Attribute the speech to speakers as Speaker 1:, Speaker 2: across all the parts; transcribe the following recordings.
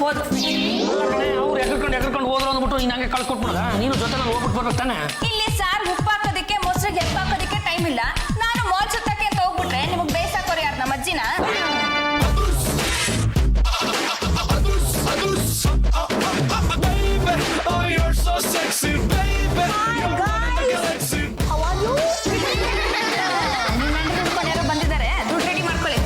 Speaker 1: ಹೋದ್ರು.
Speaker 2: ಅವ್ರು ಎಗರ್ಕೊಂಡು ಹೋದ್ರು ಅಂದ್ಬಿಟ್ಟು ನೀನು ಹಂಗೆ ಕಳ್ಸ್ಕೊಟ್ಬಿಡದ? ನೀನು ಜೊತೆ ನಾನು ಹೋಗ್ಬಿಟ್ಟು ಬರ್ಬೇಕು ತಾನೆ?
Speaker 1: ಇಲ್ಲಿ ಸಾರ್ ಉಪ್ಪು ಹಾಕೋದಕ್ಕೆ ಮೊಸರಿಗೆ ಹೆಪ್ಪು ಹಾಕೋದಕ್ಕೆ ಟೈಮ್ ಇಲ್ಲ. ನಾನು ಮಾಲ್ ಸುತ್ತಕ್ಕೆ ಅಂತ ಹೋಗ್ಬಿಟ್ರೆ ನಿಮಗೆ ಬೇಯಿಸಾಕೋರು ಯಾರು? ನಮ್ಮ ಅಜ್ಜಿನ? ಬಂದಿದ್ದಾರೆ, ದುಡ್ಡು ರೆಡಿ ಮಾಡ್ಕೊಳ್ಳಿ.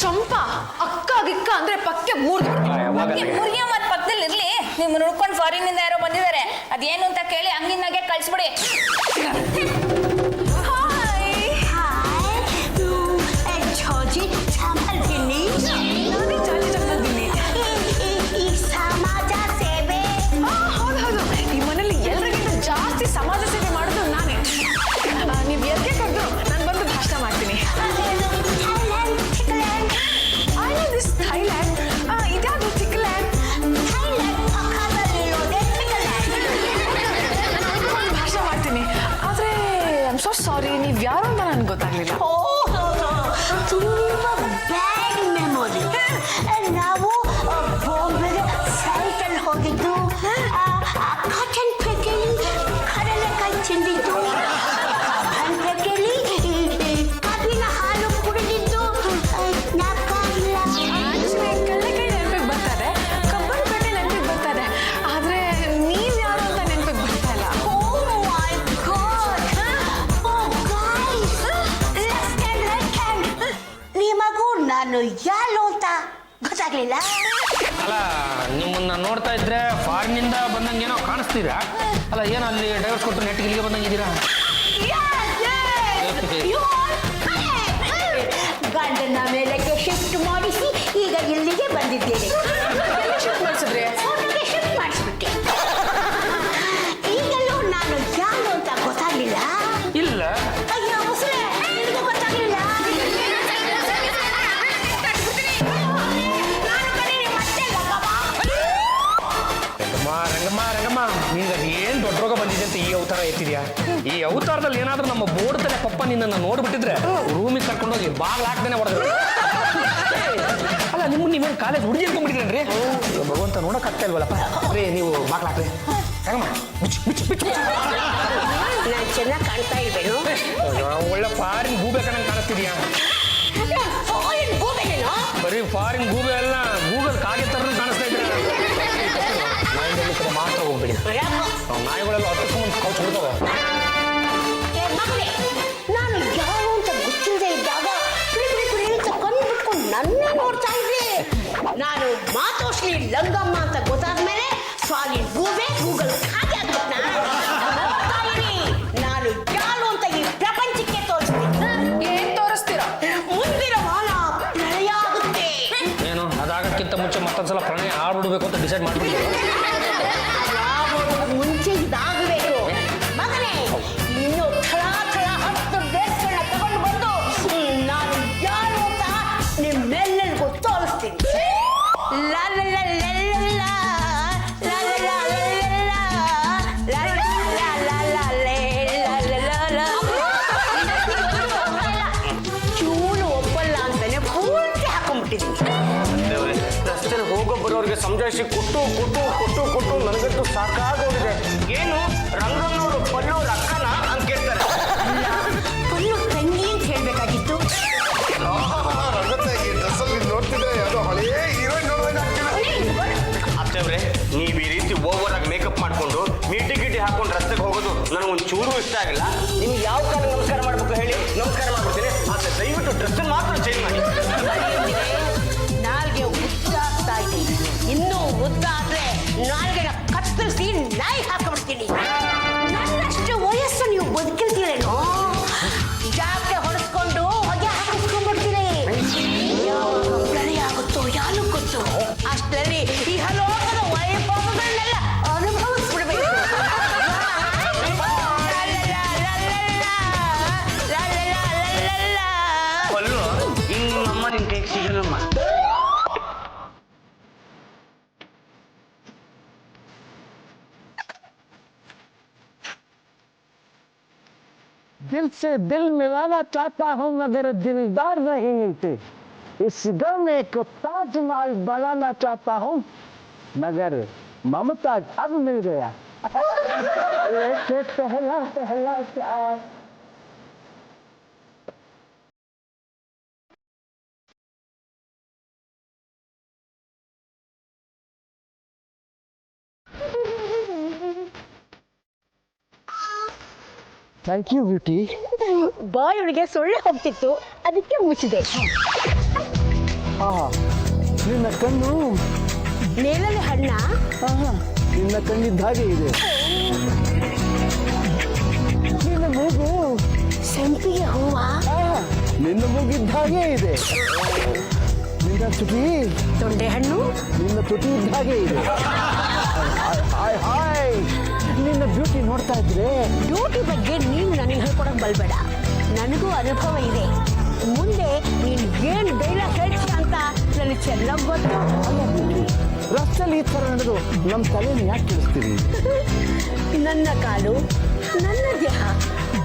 Speaker 3: ಚಂಪಾ ಅಕ್ಕ ಗಿಕ್ಕ ಅಂದ್ರೆ ಪಕ್ಕೆ
Speaker 1: ಮುರಿಯ ಮತ್ ಪಕ್ಕದಲ್ಲಿ ಇರ್ಲಿ. ನಿಮ್ ನೋಡ್ಕೊಂಡು ಫಾರಿನ್ ಇಂದ ಯಾರೋ ಬಂದಿದ್ದಾರೆ, ಅದೇನು ಅಂತ ಕೇಳಿ ಹಂಗಿನಾಗೆ ಕಳ್ಸ್ಬಿಡಿ.
Speaker 3: ಈ ಮನೇಲಿ ಎಲ್ರಿಗಿಂತ ಜಾಸ್ತಿ ಸಮಾಜ ಸೇವೆ ಮಾಡೋದು ನಾನೇ. ನೀವ್ ಎಲ್ಗೆ ಕರೆದು ನಾನು ಬಂದು ಭಾಷಣ ಮಾಡ್ತೀನಿ. ಥೈಲ್ಯಾಂಡ್ ಇದ್ಯಾವುದು? ಚಿಕ್ಲ್ಯಾಂಡ್ ಭಾಷಣ ಮಾಡ್ತೀನಿ. ಆದ್ರೆ ಐ ಆಮ್ ಸೋ ಸಾರಿ, ನೀವ್ ಯಾರು ಅಂತ ನನ್ಗೆ ಗೊತ್ತಾಗ್ಲಿಲ್ಲ.
Speaker 4: ತುಂಬಾ ಬ್ಯಾಡ್ ಮೆಮೊರಿ. ನಾವು ಬಾಂಬೆಗೆ ಫ್ಲೈಟಲ್ಲಿ ಹೋಗಿದ್ದು, ಕಾಟನ್ ಪೆಕೆಲಿ ಕಡಲೆಕಾಯಿ ತಿಂದಿದ್ದು, ಕಬ್ಬನ್ ಪೆಕೆಲಿ ಕಬ್ಬಿನ ಹಾಲು ಕುಡಿದಿದ್ದು ಜ್ಞಾಪಕ.
Speaker 3: ಕಡಲೆಕಾಯಿ ನೆನಪಿಗೆ ಬರ್ತಾರೆ, ಕಬ್ಬನ್ ಪೇಟೆ ನೆನಪಿಗೆ ಬರ್ತಾರೆ, ಆದ್ರೆ ನೀವ್ ಯಾರು ಅಂತ ನೆನಪಿಗೆ ಬರ್ತಾ ಇಲ್ಲ.
Speaker 4: ನಿಮಗೂ ನಾನು ಯಾರು ಅಂತ ಗೊತ್ತಾಗ್ಲಿಲ್ಲ.
Speaker 2: ಅಲ್ಲ, ನಿಮ್ಮನ್ನ ನೋಡ್ತಾ ಇದ್ರೆ ಫಾರಿನಿಂದ ಬಂದಂಗೆ ಏನೋ ಕಾಣಿಸ್ತೀರಾ? ಅಲ್ಲ, ಏನೋ ಅಲ್ಲಿ ಡೈವರ್ಸ್ ಕೊಟ್ಟು ನೆಟ್ಟಿಗೆ ಇಲ್ಲಿಗೆ ಬಂದಂಗಿದ್ದೀರಾ?
Speaker 4: ಗಂಡನ ಮೇಲಕ್ಕೆ ಶಿಫ್ಟ್ ಮಾಡಿಸಿ ಈಗ ಇಲ್ಲಿಗೆ ಬಂದಿದ್ದೇನೆ.
Speaker 3: ಶಿಫ್ಟ್ ಮಾಡಿಸಿದ್ರೆ
Speaker 4: ಶಿಫ್ಟ್ ಮಾಡಿಸ್ಬಿಟ್ಟೆ. ಈಗಲೂ ನಾನು ಯಾರು ಅಂತ ಗೊತ್ತಾಗ್ಲಿಲ್ಲ.
Speaker 2: ಇಲ್ಲ.
Speaker 4: ಅಯ್ಯೋ ಮುಸುರೆ, ನಿನಗೂ ಗೊತ್ತಾಗ್ಲಿಲ್ಲ?
Speaker 2: ರಂಗಮ್ಮ, ನಿಂಗೆ ಏನ್ ದೊಡ್ಡ ರೋಗ ಬಂದಿದೆ ಅಂತ ಈ ಅವತಾರ ಎತ್ತಿದ್ಯಾ? ಈ ಅವತಾರದಲ್ಲಿ ಏನಾದ್ರೂ ನಮ್ಮ ಬೋರ್ಡ್ತಲೆ ಪಪ್ಪ ನಿನ್ನನ್ನು ನೋಡ್ಬಿಟ್ಟಿದ್ರೆ ರೂಮಿಗೆ ಕರ್ಕೊಂಡೋಗಿ ಬಾಗ್ಲ ಹಾಕ್ದೇನೆ ಹೊಡೆದ್ರು. ಅಲ್ಲ, ನೀವೇನು ಕಾಲೇಜ್ ಹುಡುಗಿ ಅನ್ಕೊಂಡ್ಬಿಟ್ಟಿದ್ರೇನ್ರಿ? ಭಗವಂತ ನೋಡಕ್ ಆಗ್ತಾ ಇಲ್ವಲ್ಲಪ್ಪ. ರೀ, ನೀವು ಬಾಗ್ಲ ಹಾಕ್ರಿ. ರಂಗಮ್ಮ,
Speaker 4: ನಾನು ಚೆನ್ನಾಗಿ ಕಾಣ್ತಾ ಇಲ್ವೇನು?
Speaker 2: ಒಳ್ಳೆ ಫಾರಿನ್ ಗೂಬೆ ಕಣಂಗೆ ಕಾಣಿಸ್ತಿದ್ಯಾ? ಬರೀ ಫಾರಿನ್ ಗೂಬೆ ಅಲ್ಲ, ಗೂಗಲ್ ಕಾಗೆ ತರ ಕಾಣಿಸ್ತಾ ಇದ್ರೆ. ನಾಯಿಗಳು ಕಡೆ ಮಾತ್ರ ಹೋಗ್ಬೇಡಿ. ನಾಯಿಗಳೆಲ್ಲ ಹತ್ತಿಸ್ಕೊಂಡು ಕೌಚ್ ಬಿಡ್ತಾವೆ.
Speaker 4: ನಾನು ಯಾರು ಅಂತ ಗೊತ್ತಿಲ್ಲದೆ ಇದ್ದಾಗ ನನ್ನೇ ನೋಡ್ತಾ ಇದ್ದೆ. ನಾನು ಮಾತೋಶ್ರೀ ಲಂಗಮ್ಮ ಅಂತ ಗೊತ್ತಾದ್ಮೇಲೆ ಸಾಲಿಡ್ ಗೂಬೆ ಗೂಗಲ್ ಹಾಗೆ ಆಗ್ಬಿಟ್ನ. ನಾನು ಯಾರು ಅಂತ ಈ ಪ್ರಪಂಚಕ್ಕೆ ತೋರಿಸ್ತೀನಿ.
Speaker 3: ಏನ್ ತೋರಿಸ್ತೀರಾ?
Speaker 4: ಮುಂದಿನ ವಾರ ಪ್ರಳಯ ಆಗುತ್ತೆ.
Speaker 2: ಏನು ಅದಾಗಕ್ಕಿಂತ ಮುಂಚೆ ಮತ್ತೊಂದ್ಸಲ ಪ್ರಣಯ ಆಡ್ಬಿಡ್ಬೇಕು ಅಂತ ಡಿಸೈಡ್ ಮಾಡ್ಬಿಟ್ಟಿದ್ರು.
Speaker 4: ಮುಂಚೆ ಇದಾಗಬೇಕು ಮಗನೇ. ಇನ್ನು ಥಳ 10 ಡ್ರೆಸ್ಗಳನ್ನ ತಗೊಂಡು ಬಂದು ನಾನು ಯಾರು ಅಂತ ನಿಮ್ಮೆಲ್ಲರಿಗೂ ತೋರಿಸ್ತೀನಿ. ಚೂಳು ಒಪ್ಪಲ್ಲ ಅಂತಾನೆ ಪೂರ್ತಿ ಹಾಕೊಂಡ್ಬಿಟ್ಟಿದ್ದೀನಿ.
Speaker 2: ರಸ್ತೆಯಲ್ಲಿ ಹೋಗೋ ಬರೋರಿಗೆ ಸಮಜಾಯಿಸಿ ಕೊಟ್ಟು ನನಗಂತೂ ಸಾಕಾಗೋಗಿದೆ. ಏನು ರಂಗನವರು ಪಲ್ಲೋರ ಅಕ್ಕನ ಅಂತ ಕೇಳ್ತಾರೆ.
Speaker 4: ಪಲ್ಲು ತಂಗಿ ಅಂತ ಹೇಳ್ಬೇಕಾಗಿತ್ತು.
Speaker 5: ಅತ್ತವ್ರೆ, ನೀವು ಈ ರೀತಿ ಓವರ್ ಆಗಿ ಮೇಕಪ್ ಮಾಡ್ಕೊಂಡು ಗಿಟಿ ಹಾಕೊಂಡು ರಸ್ತೆಗೆ ಹೋಗೋದು ನನಗೊಂದು ಚೂರು ಇಷ್ಟ ಆಗಿಲ್ಲ. ನಿಮ್ಗೆ ಯಾವ ಕಾಲ ನಮಸ್ಕಾರ ಮಾಡ್ಬೇಕು ಹೇಳಿ, ನಮಸ್ಕಾರ ಮಾಡ್ಬಿಡ್ತೀನಿ. ಆದ್ರೆ ದಯವಿಟ್ಟು ಡ್ರೆಸ್ ಮಾತ್ರ ಚೇಂಜ್ ಮಾಡಿ.
Speaker 4: ನಾಲ್ಗೆ ಉದ್ದ ಆಗ್ತಾ ಇದ್ದೀನಿ. ಇನ್ನೂ ಉದ್ದ ಆದ್ರೆ ನಾಲ್ಗೆನ ಕತ್ತರಿಸಿ ನಾಯಿ ಹಾಕೊಂಡ್ಬಿಡ್ತೀನಿ. ನನ್ನಷ್ಟು ವಯಸ್ಸು ನೀವು ಬದುಕಿರ್ತೀರೇನೋ? ಜಾಬ್ಗೆ ಹೊಡೆಸ್ಕೊಂಡು ಹೊಗೆ ಹಾಕಿಸ್ಕೊಂಡ್ಬಿಡ್ತೀನಿ. ಯಾವಾಗ ಪ್ರಳಯ ಆಗುತ್ತೋ ಯಾರು ಗೊತ್ತು. ಅಷ್ಟರಲ್ಲಿ ಈ ಹಲೋಕದ ವೈಭವಗಳನ್ನೆಲ್ಲ ಅನುಭವಿಸ್ಬಿಡ್ಬೇಕು.
Speaker 5: ಪಲ್ಲು ಹಿಂಗ್ ನಮ್ಮ ನಿನ್ ಕೈಗೆ ಸಿಗಲ್ಲಮ್ಮ.
Speaker 6: दिल से दिल मिलाना चाहता हूँ मगर दिलदार नहीं मिलते इस गमे को ताजमहल बनाना चाहता हूँ मगर ममताज अब मिल गया ऐसे पहला पहला प्यार ಥ್ಯಾಂಕ್ ಯು ಬ್ಯೂಟಿ
Speaker 4: ಬಾಯೊಳಗೆ ಸೊಳ್ಳೆ ಹೋಗ್ತಿತ್ತು ಅದಕ್ಕೆ ಮುಚ್ಚಿದೆ
Speaker 6: ಆಹಾ ನಿನ್ನ ಕಣ್ಣು
Speaker 4: ನೇರಳೆ ಹಣ್ಣ
Speaker 6: ಆಹಾ ನಿನ್ನ ಕಣ್ಣಿದ್ದ ಹಾಗೆ ಇದೆ ನಿನ್ನ ಮೂಗು
Speaker 4: ಸಂಪಿಗೆ ಹೂವ
Speaker 6: ಆಹಾ ನಿನ್ನ ಮೂಗಿದ್ದ ಹಾಗೆ ಇದೆ ನಿನ್ನ ತುಟಿ
Speaker 4: ತೊಂಡೆ ಹಣ್ಣು
Speaker 6: ನಿನ್ನ ತುಟಿ ಇದ್ದ ಹಾಗೆ ಇದೆ ಹಾಯ್ ಹಾಯ್ ನಿನ್ನ ಬ್ಯೂಟಿ ನೋಡ್ತಾ ಇದ್ರೆ
Speaker 4: ಡ್ಯೂಟಿ ಬಗ್ಗೆ ನೀನು ನನಗೆ ಹೇಳ್ಕೊಡಕ್ ಬಲ್ಬೇಡ ನನಗೂ ಅನುಭವ ಇದೆ ಮುಂದೆ ನೀನು ಏನು ಡೈಲಾಗ್ ಹೇಳ್ತೀಯ ಅಂತ ನನಗೆ ಚೆನ್ನಾಗಿ ಗೊತ್ತು
Speaker 6: ಅಲ್ಲ ಬ್ಯೂಟಿ ರಸ್ತೆಯಲ್ಲಿ ಈ ಥರ ನಡೆದು ನಮ್ಮ ತಲೆನ ಯಾಕೆ ಕೆಡಿಸ್ತೀರಿ
Speaker 4: ನನ್ನ ಕಾಲು ನನ್ನ ದೇಹ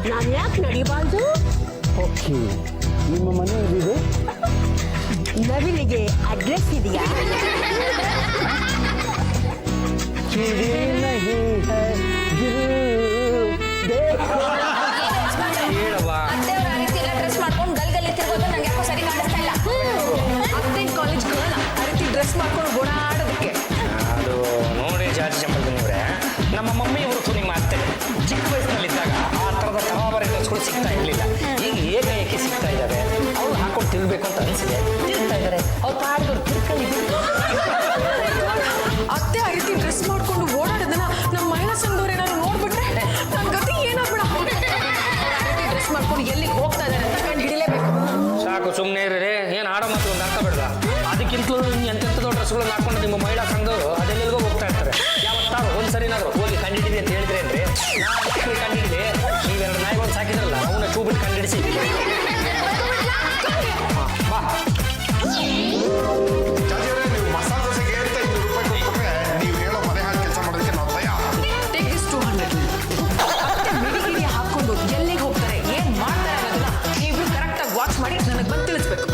Speaker 4: ನಾನು ಯಾಕೆ ನಡಿಬಾರ್ದು
Speaker 6: ಓಕೆ ನಿಮ್ಮ ಮನೆ ಎಲ್ಲಿದೆ
Speaker 4: ನವಿಲಿಗೆ ಅಡ್ರೆಸ್ ಇದೆಯಾ
Speaker 6: चिड़ी नहीं है दिल देखो
Speaker 2: ಹೇಳವ್ವ
Speaker 1: ಅತ್ತೆಯವ್ರು ಆ ರೀತಿ ಎಲ್ಲ ಡ್ರೆಸ್ ಮಾಡ್ಕೊಂಡು ಗಲ್ಗಲ್ಲಿ ತಿರ್ಗೋದು ನಂಗೆ ಯಾಕೋ ಸರಿ ಕಾಣಿಸ್ತಾ ಇಲ್ಲ
Speaker 3: ಅತ್ತೇನ್ ಕಾಲೇಜ್ ಗರ್ಲ್ ಆ ರೀತಿ ಡ್ರೆಸ್ ಮಾಡ್ಕೊಂಡು ಓಡಾಡೋದಕ್ಕೆ
Speaker 2: ಅದು ನೋಡಿ ಜಾತಿ ಚಂಪಲ್ದವ್ರೆ ನಮ್ಮ ಮಮ್ಮಿ ಹೊರತು ನಿಮ್ಮ ಅತ್ತೆ ಚಿಕ್ಕ ವಯಸ್ಸಿನಲ್ಲಿದ್ದಾಗ ಆ ಥರದ ತರಾವರಿ ಡ್ರೆಸ್ಗಳು ಸಿಗ್ತಾ ಇರಲಿಲ್ಲ ಈಗ ಏಕಾಏಕಿ ಸಿಗ್ತಾ ಇದ್ದಾವೆ ಅವ್ರು ಹಾಕೊಂಡು ತಿರ್ಬೇಕು ಅಂತ ಅನಿಸಿದೆ ತಿರ್ತಾ ಇದ್ದಾರೆ ಅವ್ರು ಪಾಡಿದವ್ರು ತಿರ್ಕೊಳ್ಳಿ
Speaker 3: ಅತ್ತೆ ಆ ರೀತಿ ಡ್ರೆಸ್ ಮಾಡ್ಕೊಂಡು ಓಡಾಡೋದನ್ನ ನಮ್ಮ ಮಹಿಳಾ ಸಂಘದವ್ರು ಏನಾದ್ರು ನೋಡ್ಬಿಟ್ರೆ ನನ್ನ ಗತಿ ಏನಾಗ್ಬೇಡ ಡ್ರೆಸ್ ಮಾಡ್ಕೊಂಡು ಎಲ್ಲಿಗೆ ಹೋಗ್ತಾ ಇದ್ದಾರೆ ಅಂತ ಕಂಡು ಹಿಡಿಲೇಬೇಕು
Speaker 2: ಸಾಕು ಸುಮ್ಮನೆ ಇರ್ರಿ ಏನು ಆಡೋ ಮಾತು ಒಂದು ಅರ್ಥ ಬೇಡವಾ ಅದಕ್ಕಿಂತಲೂ ಎಂತೆಂಥದೋ ಡ್ರೆಸ್ಗಳನ್ನ ಹಾಕೊಂಡು ನಿಮ್ಮ ಮಹಿಳಾ ಸಂಘದವರು ಅದೆಲ್ಲೆಲ್ಗೋ ಹೋಗ್ತಾ ಇರ್ತಾರೆ ಯಾವತ್ತಾರು ಒಂದು ಸರಿನಾದ್ರು ಹೋಗಿ ಕಂಡಿಡಿದೆ ಅಂತ ಹೇಳಿದ್ರೆ ಅಂದ್ರೆ ನಾನು ಕಂಡಿಡಿದೆ ನೀವೆರಡು ನಾಯಿಗಳು ಸಾಕಿದ್ರಲ್ಲ ಅವನ್ನ ಚೂ ಬಿಟ್ಟು ಕಂಡಿಡಿಸಿ ಬಾ
Speaker 7: ಜಾತಿಯವರೇ, ನೀವು ಮಸಾಲೆ ದೋಸೆಗೆ ಅಂತ 200 ರೂಪಾಯಿ ಕೊಟ್ಬಿಟ್ರೆ ನೀವು ಹೇಳೋ ಮನೆ ಹಾಕಿ ಕೆಲಸ ಮಾಡೋದಕ್ಕೆ ನಾವು ತಯಾರ
Speaker 3: ಟೇಕ್ ದಿಸ್ 200 ಮತ್ತೆ ಮಿಡಿಗಿಡಿ ಹಾಕೊಂಡು ಎಲ್ಲಿಗೆ ಹೋಗ್ತಾರೆ ಏನ್ ಮಾಡ್ತಾರೆ ಅನ್ನೋದನ್ನ ನೀವು ಕರೆಕ್ಟಾಗಿ ವಾಚ್ ಮಾಡಿ ನನಗೆ ಬಂದು ತಿಳಿಸ್ಬೇಕು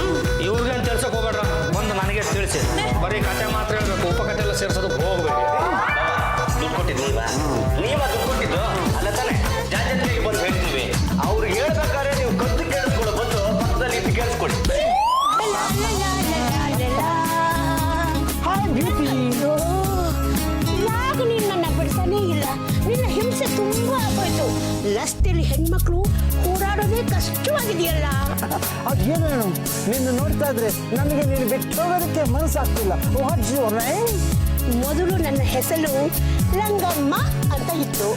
Speaker 2: ಇವ್ರಿಗೇನು ತಿಳ್ಸಕ್ ಹೋಗ್ಬೇಡ್ರ ಬಂದು ನನಗೆ ತಿಳಿಸಿ ಬರೀ ಕತೆ ಮಾತ್ರ ಹೇಳ್ಬೇಕು ಉಪಕತೆ ಎಲ್ಲ ಸೇರ್ಸೋದಕ್ಕೆ ಹೋಗ್ಬೇಡಿ
Speaker 5: ದುಡ್ಡು ಕೊಟ್ಟಿದ್ದೀವಾ ನೀವ ದುಡ್ಡು ಕೊಟ್ಟಿದ್ದು ಅಲ್ಲ ತಾನೆ ಜಾತಿ ಬಂದು ಹೇಳ್ತೀವಿ ಅವ್ರು ಹೇಳ್ಬೇಕಾದ್ರೆ ನೀವು ಕದ್ದು ಕೇಳಿಸ್ಕೊಳ್ಳೋ ಬಂದು ಪಕ್ಕದಲ್ಲಿ ಇದ್ದು ಕೇಳಿಸ್ಕೊಳ್ಳಿ
Speaker 6: ಹಾಯ್ ಬ್ಯೂಟಿ
Speaker 4: ಯಾಕೆ ನೀನು ನನ್ನ ಬಿಡ್ತಾನೇ ಇಲ್ಲ ನಿನ್ನ ಹಿಂಸೆ ತುಂಬಾ ಆಗೋಯ್ತು ರಸ್ತೆಯಲ್ಲಿ ಹೆಣ್ಮಕ್ಳು ಓಡಾಡೋದೇ ಕಷ್ಟವಾಗಿದೆಯಲ್ಲ
Speaker 6: ಅದೇನೇನು ನಿನ್ನ ನೋಡ್ತಾ ಇದ್ರೆ ನನಗೆ ನೀನು ಬಿಟ್ಟು ಹೋಗೋದಕ್ಕೆ ಮನಸ್ಸಾಗ್ತಿಲ್ಲ ವಾಟ್ಸ್ ಯುವರ್ ನೇಮ್
Speaker 4: ಮೊದಲು ನನ್ನ ಹೆಸರು ರಂಗಮ್ಮ ಅಂತ ಇತ್ತು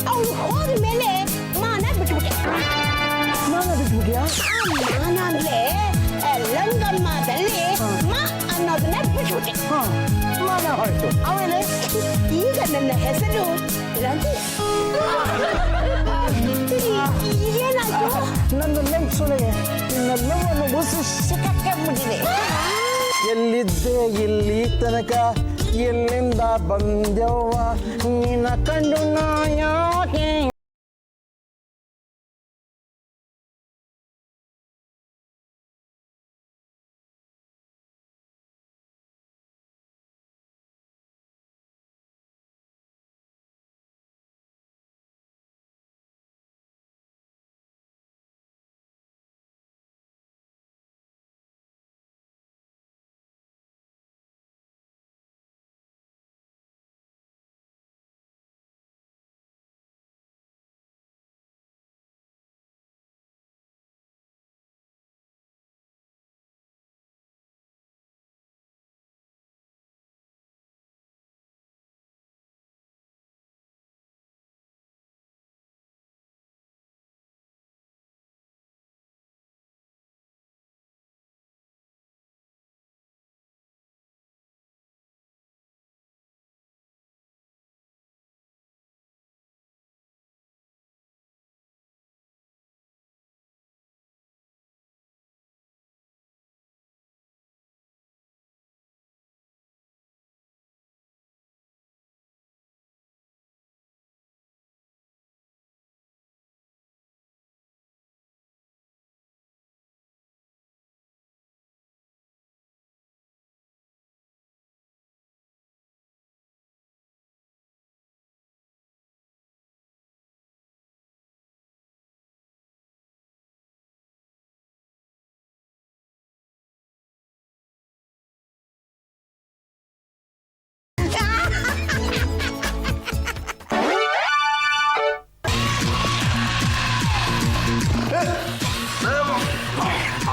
Speaker 4: ಅವಳು ಹೋದ ಮೇಲೆ ಮಾನ ಬಿಟ್ಬಿಟ್ಟೆ
Speaker 6: ನಾನು ಬಿಟ್ಬಿಟ್ಯಾ
Speaker 4: ಆ ಮಾನ ಅಂದ್ರೆ ಲಂಗಮ್ಮದಲ್ಲಿ ಮ ಅನ್ನೋದನ್ನ ಬಿಟ್ಬಿಟ್ಟೆ
Speaker 6: ಮಾನ ಹೊರಟು
Speaker 4: ಆಮೇಲೆ ಈಗ ನನ್ನ ಹೆಸರು ರವಿ ಏನಾಯ್ತು
Speaker 6: ನನ್ನ ಲೆಂಗ್ಸೊಳಗೆ ನಿನ್ನ ಲವ್ವನ್ನು ಉಸು ಸಿಕ್ಕಾಕ್ಬಿಟ್ಟಿದೆ ಎಲ್ಲಿದ್ದೆ ಇಲ್ಲಿ ತನಕ ಎಲ್ಲಿಂದ ಬಂದೆವ್ವ ನಿನ್ನ ಕಂಡು ನಾ ಯಾಕೆ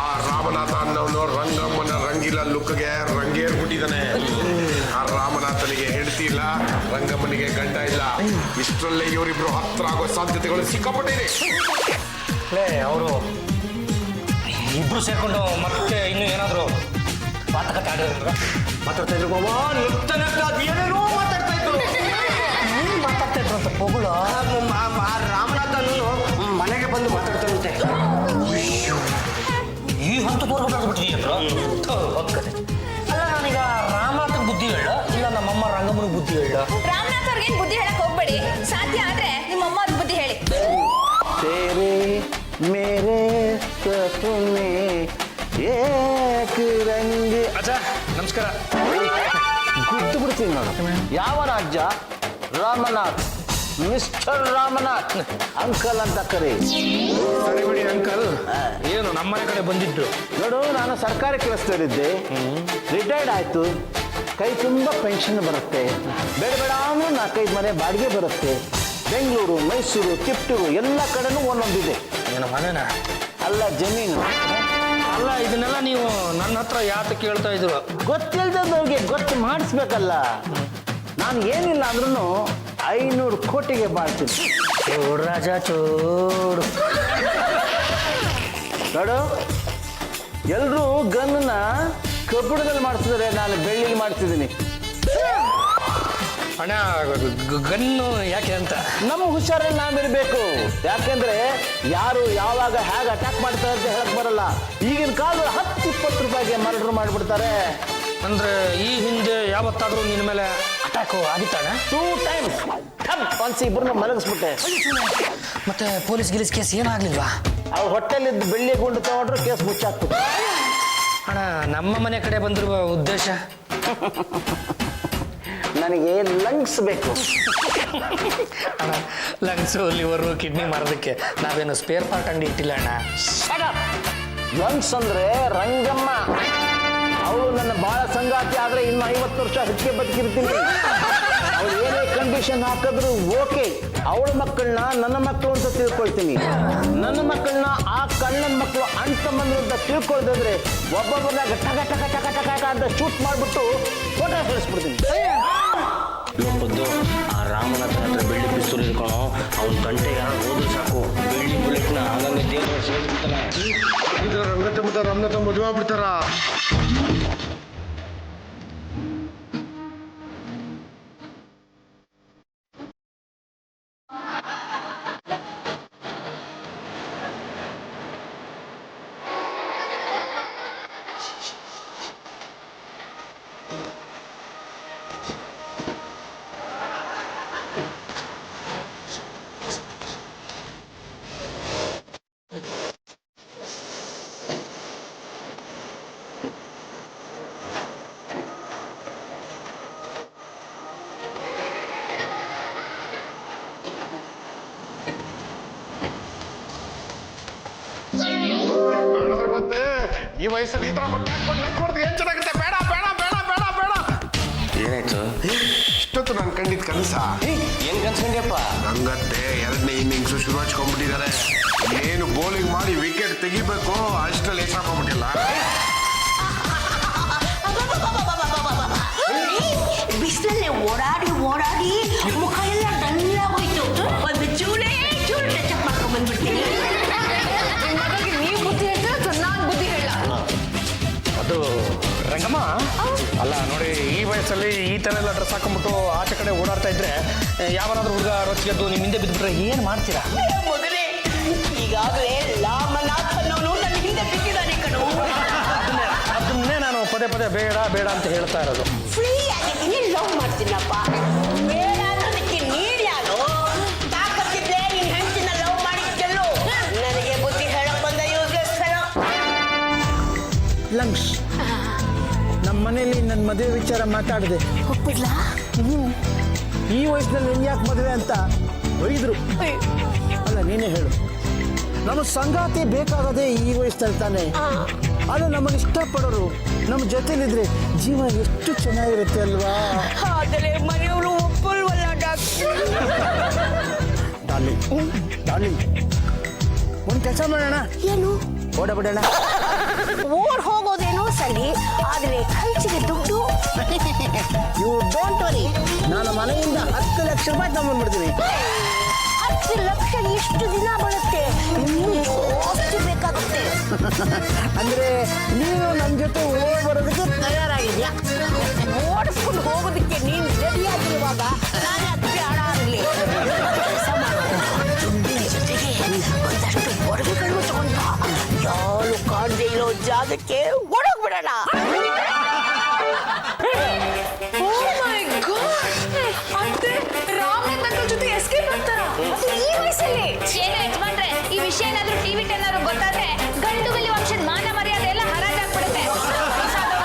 Speaker 7: ಆ ರಾಮನಾಥ ಅನ್ನೋನು ರಂಗಮ್ಮನ ರಂಗಿಲ್ಲ ಲುಕ್ಗೆ ರಂಗೇರ್ಬಿಟ್ಟಿದ್ದಾನೆ. ಆ ರಾಮನಾಥನಿಗೆ ಹೆಂಡತಿ ಇಲ್ಲ, ರಂಗಮ್ಮನಿಗೆ ಗಂಡ ಇಲ್ಲ. ಇಷ್ಟರಲ್ಲೇ ಇವರಿಬ್ರು ಹತ್ರ ಆಗೋ ಸಾಧ್ಯತೆಗಳು ಸಿಕ್ಕಾಪಟ್ಟಿದೆ.
Speaker 2: ಅವರು ಇಬ್ರು ಸೇರ್ಕೊಂಡು ಮತ್ತೆ ಇನ್ನು ಏನಾದ್ರು ಮಾತುಕತೆ ಆಡಿದ್ರ
Speaker 5: ಮಾತಾಡ್ತಾ ಇದ್ರು ಮಾವ, ಏನೇನೋ ಮಾತಾಡ್ತಾ ಇದ್ರು.
Speaker 4: ಮಾತಾಡ್ತಾ ಇದ್ರು ಅಂತ ಪೊಗಳು.
Speaker 5: ಆ ರಾಮನಾಥನು ಮನೆಗೆ ಬಂದು ಮಾತಾಡ್ತಾನಂತೆ.
Speaker 2: ಈ ಹಂತದವರೆಗೆ ಹೊರಡ್ಬಿಟ್ಟಿದ್ರು ಅಲ್ಲ, ನಾನೀಗ ರಾಮನಾಥನ್ ಬುದ್ಧಿ ಹೇಳ ಇಲ್ಲ ನಮ್ಮಮ್ಮ ರಂಗಮ್ಮನಿಗೆ ಬುದ್ಧಿ ಹೇಳ?
Speaker 1: ರಾಮನಾಥ್ ಅವ್ರಿಗೇನ್ ಬುದ್ಧಿ ಹೇಳಕ್ ಹೋಗ್ಬೇಡಿ, ಸಾಧ್ಯ ಆದ್ರೆ ನಿಮ್ಮ ಅಮ್ಮ ಅವ್ರಿಗೆ ಬುದ್ಧಿ ಹೇಳಿ.
Speaker 6: तेरे मेरे सपने एक रंग
Speaker 2: ಅಜ್ಜ ನಮಸ್ಕಾರ.
Speaker 6: ಗುದ್ದು ಬಿಡ್ತೀನಿ ನಾನು. ಯಾವ ರಾಜ್ಯ? ರಾಮನಾಥ್, ಮಿಸ್ಟರ್ ರಾಮನಾಥ್, ಅಂಕಲ್ ಅಂತ ಕರಿ.
Speaker 2: ಸರಿ ಬಿಡಿ ಅಂಕಲ್, ಏನು ನಮ್ಮನೆ ಕಡೆ ಬಂದಿದ್ರು?
Speaker 6: ನೋಡು, ನಾನು ಸರ್ಕಾರಿ ಕೆಲಸದಲ್ಲಿದ್ದೆ, ರಿಟೈರ್ಡ್ ಆಯ್ತು, ಕೈ ತುಂಬ ಪೆನ್ಷನ್ ಬರುತ್ತೆ. ಬೇಡ ಬೇಡ ಅಂದ್ರೂ 4-5 ಮನೆ ಬಾಡಿಗೆ ಬರುತ್ತೆ. ಬೆಂಗಳೂರು, ಮೈಸೂರು, ತಿಪ್ಟೂರು ಎಲ್ಲ ಕಡೆನೂ ಒಂದೊಂದಿದೆ.
Speaker 2: ಏನು ಮನೆನಾ?
Speaker 6: ಅಲ್ಲ, ಜಮೀನು.
Speaker 2: ಅಲ್ಲ, ಇದನ್ನೆಲ್ಲ ನೀವು ನನ್ನ ಹತ್ರ ಯಾತ ಕೇಳ್ತಾ ಇದ್ರು?
Speaker 6: ಗೊತ್ತಿಲ್ದವ್ರಿಗೆ ಗೊತ್ತು ಮಾಡಿಸ್ಬೇಕಲ್ಲ. ನಾನು ಏನಿಲ್ಲ ಅಂದ್ರೂ 500 ಕೋಟಿಗೆ ಬಾಳ್ತೀನಿ.
Speaker 2: ಚೋಡ್ ರಾಜ ಚೋಡು.
Speaker 6: ನೋಡು, ಎಲ್ಲರೂ ಗನ್ನ ಕಬ್ಬಿಣದಲ್ಲಿ ಮಾಡಿಸಿದ್ರೆ ನಾನು ಬೆಳ್ಳಿಲಿ ಮಾಡ್ತಿದ್ದೀನಿ.
Speaker 2: ಅಣ್ಣ, ಗನ್ನು ಯಾಕೆ ಅಂತ?
Speaker 6: ನಮ್ಮ ಹುಷಾರಲ್ಲಿ ನಾವಿರ್ಬೇಕು. ಯಾಕೆಂದ್ರೆ ಯಾರು ಯಾವಾಗ ಹೇಗೆ ಅಟ್ಯಾಕ್ ಮಾಡ್ತಾರೆ ಅಂತ ಹೇಳಕ್ ಬರಲ್ಲ. ಈಗಿನ ಕಾಲದಲ್ಲಿ 10-20 ರೂಪಾಯಿಗೆ ಮರ್ಡರ್ ಮಾಡಿಬಿಡ್ತಾರೆ.
Speaker 2: ಅಂದ್ರೆ ಈ ಹಿಂದೆ ಯಾವತ್ತಾದ್ರೂ ನಿನ್ನ ಮೇಲೆ ಅಟ್ಯಾಕು ಆಗಿತ್ತಾಣ?
Speaker 6: 2 times ಒಂದ್ಸಿ ಇಬ್ಬರನ್ನ ಮಲಗಿಸ್ಬಿಟ್ಟೆ.
Speaker 2: ಮತ್ತೆ ಪೊಲೀಸ್ ಗಿಲೀಸ್ ಕೇಸ್ ಏನಾಗ್ಲಿಲ್ವಾ?
Speaker 6: ಅವ್ರ ಹೊಟ್ಟೆಲಿದ್ದು ಬೆಳ್ಳಿ ಗುಂಡು ತಗೊಂಡ್ರು ಕೇಸ್ ಮುಚ್ಚಾಕ್ತು.
Speaker 2: ಅಣ್ಣ, ನಮ್ಮ ಮನೆ ಕಡೆ ಬಂದಿರುವ ಉದ್ದೇಶ
Speaker 6: ನನಗೆ ಲಂಗ್ಸ್ ಬೇಕು.
Speaker 2: ಅಣ್ಣ, ಲಂಗ್ಸು ಲಿವರು ಕಿಡ್ನಿ ಮಾರೋದಕ್ಕೆ ನಾವೇನು ಸ್ಪೇರ್ ಪಾರ್ಟ್ ಅಂಗಡಿ ಇಟ್ಟಿಲ್ಲ ಅಣ್ಣ.
Speaker 6: ಲಂಗ್ಸ್ ಅಂದ್ರೆ ರಂಗಮ್ಮ. ಅವಳು ನನ್ನ ಬಾಳ ಸಂಗಾತಿ ಆದ್ರೆ ಇನ್ನು 50 ವರ್ಷ ಹೆಚ್ಚಿಗೆ ಬದುಕಿರ್ತೀನಿ. ಅವಳು ಏನೇ ಕಂಡೀಷನ್ ಹಾಕಿದ್ರು ಓಕೆ. ಅವಳ ಮಕ್ಕಳನ್ನ ನನ್ನ ಮಕ್ಕಳು ಅಂತ ತಿಳ್ಕೊಳ್ತೀನಿ. ನನ್ನ ಮಕ್ಕಳನ್ನ ಆ ಕಣ್ಣನ ಮಕ್ಕಳು ಅಣ್ತಮ್ಮಂದ್ರು ಅಂತ ತಿಳ್ಕೊಳ್ದಿದ್ರೆ ಒಬ್ಬೊಬ್ಬರನ್ನ ಗಟ್ಟ ಗಟ್ಟ ಗಟ್ಟ ಗಟ್ಟ ಗಟ್ಟ ಅಂತ ಶೂಟ್ ಮಾಡಿಬಿಟ್ಟು ಫೋಟೋ ಹೇಳಿಸ್ಬಿಡ್ತೀನಿ.
Speaker 5: ಇವತ್ತು ಆ ರಾಮನಾಥನ ಹತ್ರ ಬೆಳ್ಳಿ ಪಿಸ್ತೂಲ್ ಇಟ್ಕೊಳೋ, ಅವನ ಗಂಟೆ ಯಾರು ಹೋದ್ರೆ ಸಾಕು, ಬೆಳ್ಳಿ ಬುಲೆಟ್ನ ಆಗಂಗೆ ದೇವ್ರ ಸೇರಿಸ್ಬಿಡ್ತಾನೆ.
Speaker 7: ಇದು ರಂಗತಮ್ಮದ ರಾಮನಾಥ ಮದುವೆ ಆಗ್ಬಿಡ್ತಾರ. ಮತ್ತೆ ಈ ವಯಸ್ಸಲ್ಲಿ ಈ ತರ ಬಟ್ಟೆ ಹಾಕೊಂಡು ನಡ್ಕೊಡ್ದು ಏನ್ ಚೆನ್ನಾಗಿರುತ್ತೆ. ಬೇಡ ಬೇಡ ಬೇಡ ಬೇಡ ಬೇಡ.
Speaker 5: ಏನಾಯ್ತು?
Speaker 7: ಇಷ್ಟೊತ್ತು ನಾನು ಕಂಡಿದ್ ಕನಸ.
Speaker 5: ಏನ್ ಕನ್ಸ್ಕೊಂಡ್ಯಪ್ಪ?
Speaker 7: ರಂಗತ್ತೆ 2ನೇ ಇನ್ನಿಂಗ್ಸ್ ಶುರು ಹಚ್ಕೊಂಡ್ಬಿಟ್ಟಿದ್ದಾರೆ. ಏನು ಬೌಲಿಂಗ್ ಮಾಡಿ ವಿಕೆಟ್ ತೆಗಿಬೇಕು ಅಷ್ಟರಲ್ಲಿ ಎಸಾಕೊಂಡ್ಬಿಟ್ಟಿಲ್ಲ.
Speaker 4: ಬಿಸಿಲಲ್ಲೇ ಓಡಾಡಿ ಓಡಾಡಿ ಮುಖ ಎಲ್ಲ ಡಲ್ಲಾಗೋಯ್ತು. ಒಂದು ಚೂಳೆ ಟಚಪ್ ಮಾಡ್ಕೊಂಡ್ ಬಂದ್ಬಿಡ್ತೀನಿ.
Speaker 3: ಮಗಳಿಗೆ ನೀವು ಬುದ್ಧಿ ಹೇಳ್ತೀರ, ಚೆನ್ನಾಗಿ ಬುದ್ಧಿ ಹೇಳ.
Speaker 2: ಅದು ರಂಗಮ್ಮ, ಅಲ್ಲ ನೋಡಿ, ಈ ವಯಸ್ಸಲ್ಲಿ ಈ ಥರ ಎಲ್ಲ ಡ್ರೆಸ್ ಹಾಕೊಂಡ್ಬಿಟ್ಟು ಆಚೆ ಕಡೆ ಓಡಾಡ್ತಾ ಇದ್ರೆ ಯಾವನಾದ್ರೂ ಹುಡುಗ ರೊಚ್ಚಿಗೆದ್ದು ನಿಮ್ಮ ಹಿಂದೆ ಬಿದ್ದುಬಿಟ್ರೆ ಏನು ಮಾಡ್ತೀರಾ?
Speaker 4: ಮಗನೇ, ಈಗಾಗಲೇ ರಾಮನಾಥ್ ಅನ್ನೋನು ನನ್ನ ಹಿಂದೆ ಬಿದ್ದಿದ್ದಾನೆ ಕಣೋ.
Speaker 2: ಅದನ್ನೇ ನಾನು ಪದೇ ಪದೇ ಬೇಡ ಬೇಡ ಅಂತ ಹೇಳ್ತಾ ಇರೋದು.
Speaker 4: ಫ್ರೀ ಆಗಿದ್ದೀನಿ, ಲವ್ ಮಾಡ್ತೀನಪ್ಪ. ಬೇಡ ಅನ್ನೋದಕ್ಕೆ ನೀನು ಯಾರು? ತಾಕತ್ತಿದ್ರೆ ನಿನ್ನ ಹೆಂಡತಿನ ಲವ್ ಮಾಡಿದ್ದೆಲ್ಲೋ. ನನಗೆ ಬುದ್ಧಿ ಹೇಳಕ್ ಬಂದ ಯೂಸ್ಲೆಸ್ ಫೆಲೋ.
Speaker 6: ಲಂಗ್ಸ್, ನಮ್ಮ ಮನೇಲಿ ನನ್ನ ಮದುವೆ ವಿಚಾರ ಮಾತಾಡಿದೆ.
Speaker 4: ಒಪ್ಪಿಡ್ಲಾ?
Speaker 6: ಈ ವಯಸ್ಸಿನಲ್ಲಿ ನೀನು ಯಾಕೆ ಮದುವೆ ಅಂತ ಬೈದ್ರು. ಅಲ್ಲ, ನೀನೇ ಹೇಳು. ನಮ್ಮ ಸಂಗಾತಿ ಬೇಕಾಗದೆ ಈ ವಯಸ್ಸಲ್ಲಿ ತಾನೆ. ಅದು ನಮ್ಮನ್ನು ಇಷ್ಟಪಡೋರು ನಮ್ಮ ಜೊತೆಲಿದ್ರೆ ಜೀವನ ಎಷ್ಟು ಚೆನ್ನಾಗಿರುತ್ತೆ ಅಲ್ವಾ?
Speaker 4: ಆದರೆ ಮನೆಯವರು ಒಪ್ಪಲ್ವಲ್ಲ ಡಾಕ್ಟರ್.
Speaker 6: ಡಾರ್ಲಿಂಗ್, ಒಂದು ಕೆಲಸ ಮಾಡೋಣ.
Speaker 4: ಏನು?
Speaker 6: ಓಡಬಿಡೋಣ.
Speaker 4: ಓಡ್ ಹೋಗೋದೇನೋ ಸರಿ, ಆದ್ರೆ ಖರ್ಚಿಗೆ ದುಡ್ಡು.
Speaker 6: ಯು ಡೋಂಟ್ ವರಿ, ನಾನು ಮನೆಯಿಂದ 10 ಲಕ್ಷ ರೂಪಾಯಿ ತಗೊಂಡ್ಬಿಡ್ತೀನಿ.
Speaker 4: 10 ಲಕ್ಷ ಎಷ್ಟು ದಿನ ಬರುತ್ತೆ? ಇನ್ನೂ ಜಾಸ್ತಿ ಬೇಕಾಗುತ್ತೆ.
Speaker 6: ಅಂದ್ರೆ ನೀನು ನನ್ನ ಜೊತೆ ಓಡ್ ಬರೋದಕ್ಕೆ ತಯಾರಾಗಿದ್ಯಾ?
Speaker 4: ಓಡಿಸ್ಕೊಂಡು ಹೋಗೋದಕ್ಕೆ ನೀನು ರೆಡಿಯಾಗಿರುವಾಗ ನಾನೇ ಅದಕ್ಕೆ ಹಣ ಆಗಲಿ. ದುಡ್ಡಿನ ಜೊತೆಗೆ ಒಂದಷ್ಟು ಒಡವೆಗಳು ತಗೊಂಡ ಯಾರು ಕಾಣದೇ ಇರೋ ಜಾಗಕ್ಕೆ ಓಡೋಗ್ಬಿಡೋಣ.
Speaker 3: Oh my God! ಅತ್ತೆ ರಾಮನ್ ಅಂಕಲ್ ಜೊತೆ ಎಸ್ಕೇಪ್ ಆಗ್ತಾರ? ಅದು ಈ ವಯಸ್ಸಲ್ಲಿ?
Speaker 1: ಏನು ಯಜಮಾನ್ರೆ, ಈ ವಿಷಯ ಏನಾದ್ರೂ ಟಿವಿ ಏನಾದ್ರು ಗೊತ್ತಾದ್ರೆ ಗಂಡು ಗಲ್ಲಿ ವಂಶದ ಮಾನ ಮರ್ಯಾದೆ ಎಲ್ಲ ಹರಾಜಾಗ್ಬಿಡುತ್ತೆ.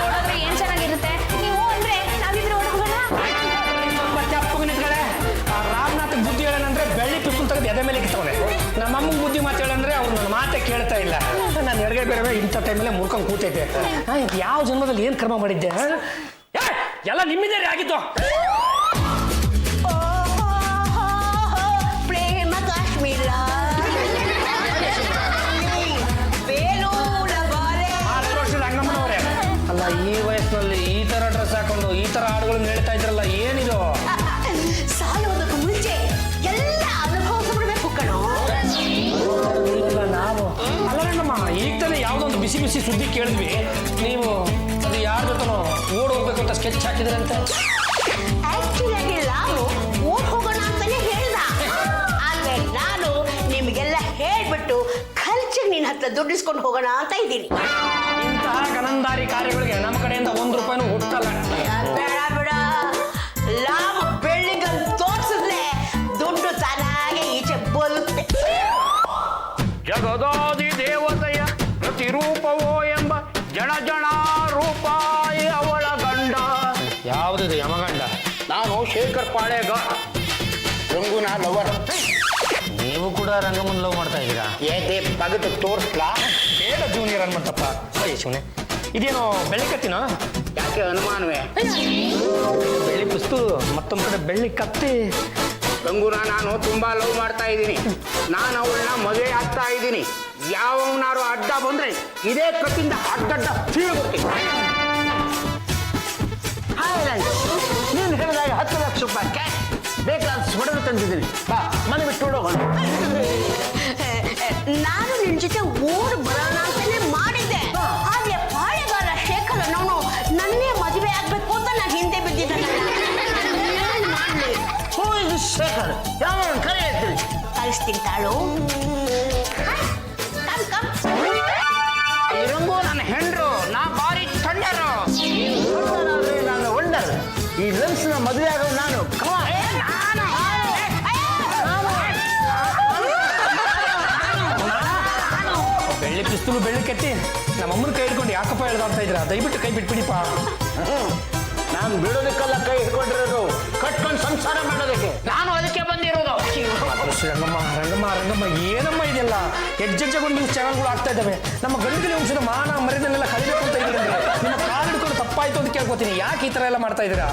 Speaker 1: ಓಡೋದ್ರೆ ಏನ್ ಚೆನ್ನಾಗಿರುತ್ತೆ. ನೀವು ಅಂದ್ರೆ ನಾವಿದ್ರೆ ಓಡೋಗೋಣ.
Speaker 2: ಮತ್ತೆ ಅಪ್ಪಗೆ ನಿಂತ್ಕಡೆ ಆ ರಾಮನಾಥ್ ಬುದ್ಧಿ ಹೇಳೋಣಂದ್ರೆ ಬೆಳ್ಳಿ ಪಿಸ್ತೂಲ್ ತೆಗೆದು ಎದೆ ಮೇಲೆ ಕಿತ್ತವನೆ. ನಮ್ಮ ಅಮ್ಮಂಗೆ ಬುದ್ಧಿ ಮಾತು ಹೇಳಂದ್ರೆ ಅವ್ರು ನನ್ನ ಮಾತೆ ಕೇಳ್ತಾ ಇಲ್ಲ. ನಾನು ಎಡಗೈ ಬೇರೆ ಇಂಥ ಟೈಮಲ್ಲೇ ಮುರ್ಕೊಂಡು ಕೂತೈತೆ. ಯಾವ ಜನ್ಮದಲ್ಲಿ ಏನು ಕ್ರಮ ಮಾಡಿದ್ದೆ? ಎಲ್ಲ ನಿಮ್ಮಿಂದ ಆಗಿದ್ದು.
Speaker 4: ಪ್ರೇಮ ಕಾಶ್ಮೀರ ಬೇಲೂರ ಬಾರೆ.
Speaker 2: 6 ವರ್ಷದ ರಂಗಮ್ಮನವರೇ, ಅಲ್ಲ ಈ ವಯಸ್ಸಿನಲ್ಲಿ ಈ ತರ ಡ್ರೆಸ್ ಹಾಕೊಂಡು ಈ ತರ ಹಾಡುಗಳನ್ನ ಹೇಳ್ತಾ ಇದ್ರಲ್ಲ, ಏನಿದು?
Speaker 4: ಸಾಯೋದಕ್ಕೂ ಮುಂಚೆ ಎಲ್ಲ ಅನುಭವಿಸ್ಬಿಡ್ಬೇಕು ಕಣೋ.
Speaker 2: ಇಲ್ಲ ನಾವು ಅಲ್ಲ ರಂಗಮ್ಮ, ಈಗ ತಾನೇ ಯಾವುದೊಂದು ಬಿಸಿ ಬಿಸಿ ಸುದ್ದಿ ಕೇಳಿದ್ವಿ. ನೀವು ಅದು ಯಾರ ಜೊತೆನೋ ಓಡ್ ಹೋಗ್ಬೇಕು ಅಂತ ಸ್ಕೆಚ್ ಹಾಕಿದ್ರಂತೆ.
Speaker 4: ಆಕ್ಚುಲಿ ಆಗಿ ನಾನು ಓಡ್ ಹೋಗೋಣ ಅಂತಾನೆ ಹೇಳ್ದ. ಆದ್ರೆ ನಾನು ನಿಮಗೆಲ್ಲ ಹೇಳ್ಬಿಟ್ಟು ಖರ್ಚಿಗೆ ನಿನ್ನ ಹತ್ರ ದುಡ್ಡಿಸ್ಕೊಂಡು ಹೋಗೋಣ ಅಂತ ಇದ್ದೀನಿ.
Speaker 2: ಇಂತಹ ಗನಂದಾರಿ ಕಾರ್ಯಗಳಿಗೆ ನಮ್ಮ ಕಡೆಯಿಂದ 1 ರೂಪಾಯಿನೂ ಹುಟ್ಟಲ್ಲ.
Speaker 4: ಬೇಡ ಬೇಡ, ಲಾಭ ಬೆಳ್ಳಿಗಂತ ತೋರಿಸಿದ್ರೆ ದುಡ್ಡು ತಾನಾಗೆ ಈಚೆ ಬರುತ್ತೆ.
Speaker 2: ಜಗದಾದಿ ದೇವತೆಯ ಪ್ರತಿರೂಪವೋ ಎಂಬ ಜನ ಜನ ರೂಪಾಯ ಅವಳ ಗಂಡ. ಯಾವುದಿದು ಯಮಗಂಡ?
Speaker 6: ನಾನು ಶೇಖರ್ ಪಾಳೆಗ, ರಂಗುನ ಲವರ್.
Speaker 2: ನೀವು ಕೂಡ ರಂಗಮ್ಮನ ಲವ್ ಮಾಡ್ತಾ ಇದ್ದೀರಾ?
Speaker 6: ಏದೇ ಪಗದು ತೋರಿಸ್ಲಾ?
Speaker 2: ಬೇಡ ಜೂನಿಯರ್ ಅನ್ಮಂತಪ್ಪ. ಅಯ್ಯ ಶಿವನೇ, ಇದೇನೋ ಬೆಳ್ಳಿ ಕತ್ತಿನ?
Speaker 6: ಯಾಕೆ ಅನುಮಾನವೇ?
Speaker 2: ಬೆಳ್ಳಿ ಪುಸ್ತು, ಮತ್ತೊಂದು ಕಡೆ ಬೆಳ್ಳಿ ಕತ್ತಿ.
Speaker 6: ರಂಗುನ ನಾನು ತುಂಬಾ ಲವ್ ಮಾಡ್ತಾ ಇದ್ದೀನಿ. ನಾನು ಅವಳನ್ನ ಮದುವೆ ಆಗ್ತಾ ಇದ್ದೀನಿ. ಯಾವನಾರು ಅಡ್ಡ ಬಂದ್ರೆ ಇದೇ ಕತ್ತಿಂದ ಅಡ್ಡಡ್ಡ ಸೀಳ್ಬಿಡ್ತೀನಿ. ನೀನು ಹೇಳಿದಾಗ 10 ಲಕ್ಷ ರೂಪಾಯಿ ಕ್ಯಾಶ್ ಬೇಕಾದ ಒಡವೆ ತಂದಿದ್ದೀನಿ. ಬಾ ಮನೆ ಬಿಟ್ಟು ಹೋಗೋಣ.
Speaker 4: ನಾನು ನಿನ್ ಜೊತೆ ಓಡ್ ಬರೋಣ ಅಂತಾನೆ ಮಾಡಿದ್ದೆ. ಆದ್ರೆ ಪಾಳೆಗಾರ ಶೇಖರ್ ಅನ್ನೋನು ನನ್ನೇ ಮದುವೆ ಆಗ್ಬೇಕು ಅಂತ ನಾನು ಹಿಂದೆ ಬಿದ್ದಿದ್ದಾನೆ.
Speaker 6: ಹೂ ಇದು ಶೇಖರ್? ಯಾವ ಕರೆ ಹೇಳ್ತೀನಿ,
Speaker 4: ಕಳಿಸ್ತೀನಿ ತಾಳು.
Speaker 6: ಈ ರಂಗು ನನ್ನ ಹೆಂಡ್ರು, ನಾ ಬಾರಿ ಥಂಡರು. ನಾನು ವಂಡರ್. ಈ ಲೆನ್ಸ್ನ ಮದುವೆ ಆಗೋ ನಾನು.
Speaker 2: ಬೆಳ್ಳಿ ಪಿಸ್ತೂಲು ಬೆಳ್ಳಿ ಕತ್ತಿ ನಮ್ಮಮ್ಮನ ಕೈ ಹಿಡ್ಕೊಂಡು ಯಾಕಪ್ಪ ಹೇಳ್ದಾಡ್ತಾ ಇದ್ರ? ದಯವಿಟ್ಟು ಕೈ ಬಿಟ್ಬಿಡಿಪ್ಪ.
Speaker 6: ನಾನು ಬಿಡೋದಕ್ಕೆಲ್ಲ ಕೈ ಹಿಡ್ಕೊಂಡಿರೋದು, ಕಟ್ಕೊಂಡು ಸಂಸಾರ ಮಾಡೋದಕ್ಕೆ. ನಾನು ಅದಕ್ಕೆ ಬಂದಿರೋದು.
Speaker 2: ರಂಗಮ್ಮ ರಂಗಮ್ಮ ರಂಗಮ್ಮ, ಏನಮ್ಮ ಇದೆಲ್ಲ? ಹೆಜ್ಜೆಗೊಂದು ನ್ಯೂಸ್ ಚಾನಲ್ಗಳು ಆಗ್ತಾ ಇದ್ದಾವೆ. ನಮ್ಮ ಗಂಡಗಲಿ ವಂಶದ ಮಾನ ಮರ್ಯಾದೆಲ್ಲ ಕಳಿಬೇಕು ಅಂತ ಇದ್ದೀರಂದ್ರೆ ನಿಮ್ಮ ಕಾಲು ಹಿಡ್ಕೊಂಡು ತಪ್ಪಾಯ್ತು ಅಂತ ಕೇಳ್ಕೊತೀನಿ. ಯಾಕೆ ಈ ಥರ ಎಲ್ಲ ಮಾಡ್ತಾ ಇದ್ದೀರಾ?